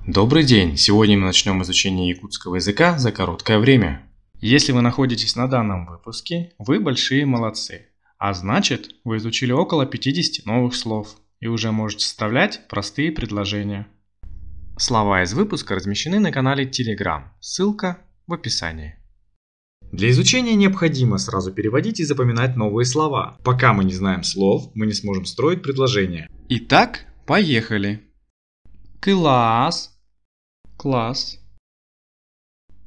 Добрый день! Сегодня мы начнем изучение якутского языка за короткое время. Если вы находитесь на данном выпуске, вы большие молодцы. А значит, вы изучили около 50 новых слов и уже можете составлять простые предложения. Слова из выпуска размещены на канале Telegram. Ссылка в описании. Для изучения необходимо сразу переводить и запоминать новые слова. Пока мы не знаем слов, мы не сможем строить предложения. Итак, поехали! Класс. Класс.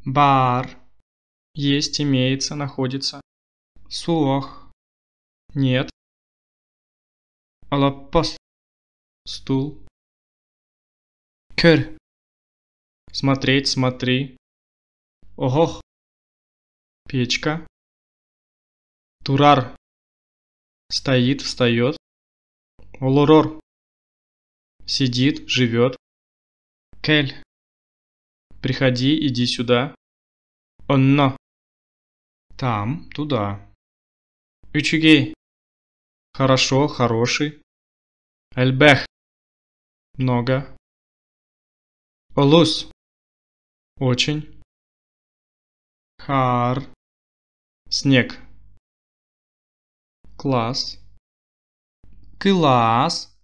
Бар. Есть, имеется, находится. Суох. Нет. Алапас. Стул. Кер. Смотреть, смотри. Огох. Печка. Турар. Стоит, встает. Олорор. Сидит, живет. Кель. Приходи, иди сюда. Онно. Там, туда. Учугей. Хорошо, хороший. Эльбех. Много. Олус. Очень. Хар. Снег. Класс. Класс.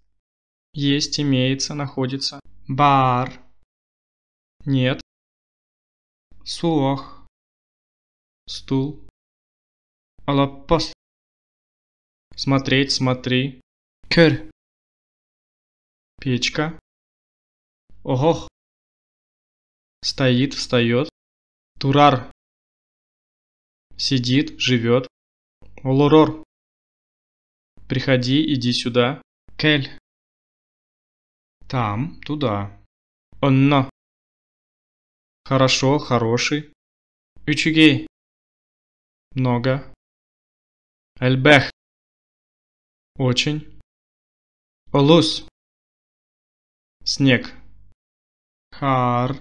Есть, имеется, находится. Бар. Нет. Суох. Стул. Алапас. Смотреть, смотри. Кер. Печка. Огох. Стоит, встает. Турар. Сидит, живет. Олорор. Приходи, иди сюда. Кель. Там, туда. Онно. Хорошо, хороший. Учугей. Много. Эльбех. Очень. Олус. Снег. Хар.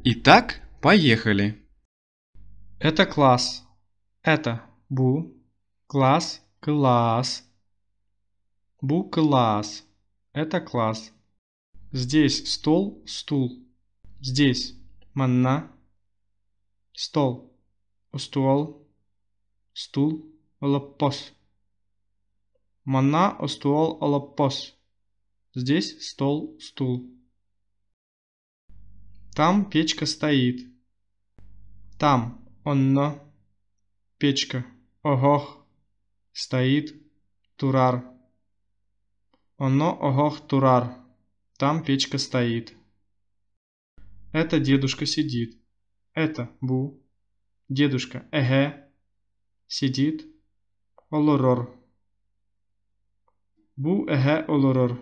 Итак, поехали. Это класс. Это бу. Класс. Класс. Бу класс. Это класс. Здесь стол, стул. Здесь манна. Стол. Стол. Стул. Лапос. Манна, стол, лапос. Здесь стол, стул. Там печка стоит. Там онно. Печка. Огох. Стоит. Турар. Онно, огох, турар. Там печка стоит. Это дедушка сидит. Это бу. Дедушка эге. Сидит. Олорор. Бу эге олорор.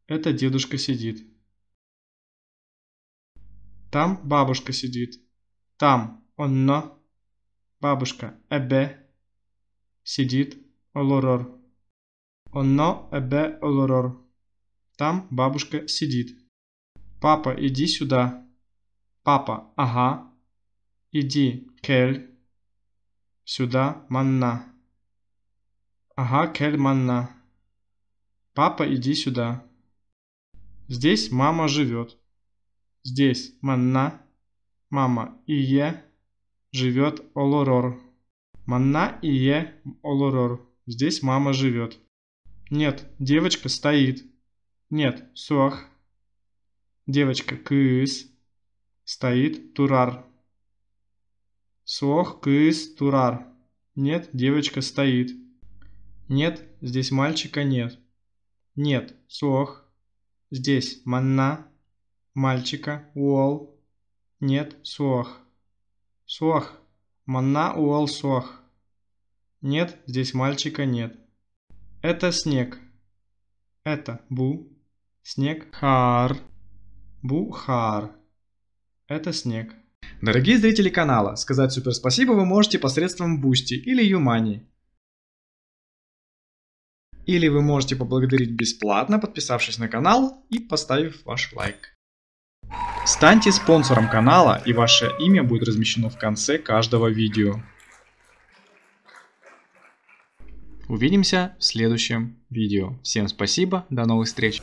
Это дедушка сидит. Там бабушка сидит. Там онно. Бабушка эбе. Сидит. Олорор. Онно эбе олорор. Там бабушка сидит. Папа, иди сюда. Папа, ага. Иди, кель. Сюда, манна. Ага, кель, манна. Папа, иди сюда. Здесь мама живет. Здесь манна. Мама ие. Живет олорор. Манна ие олорор. Здесь мама живет. Нет, девочка стоит. Нет, суах. Девочка кыс. Стоит турар. Суох кыс турар. Нет, девочка стоит. Нет, здесь мальчика нет. Нет, суох. Здесь манна. Мальчика уол. Нет, суох. Суох. Манна уол суох. Нет, здесь мальчика нет. Это снег. Это бу. Снег хар. Бу хар. Это снег. Дорогие зрители канала, сказать супер спасибо вы можете посредством Boosty или Юмани. Или вы можете поблагодарить бесплатно, подписавшись на канал и поставив ваш лайк. Станьте спонсором канала, и ваше имя будет размещено в конце каждого видео. Увидимся в следующем видео. Всем спасибо, до новых встреч!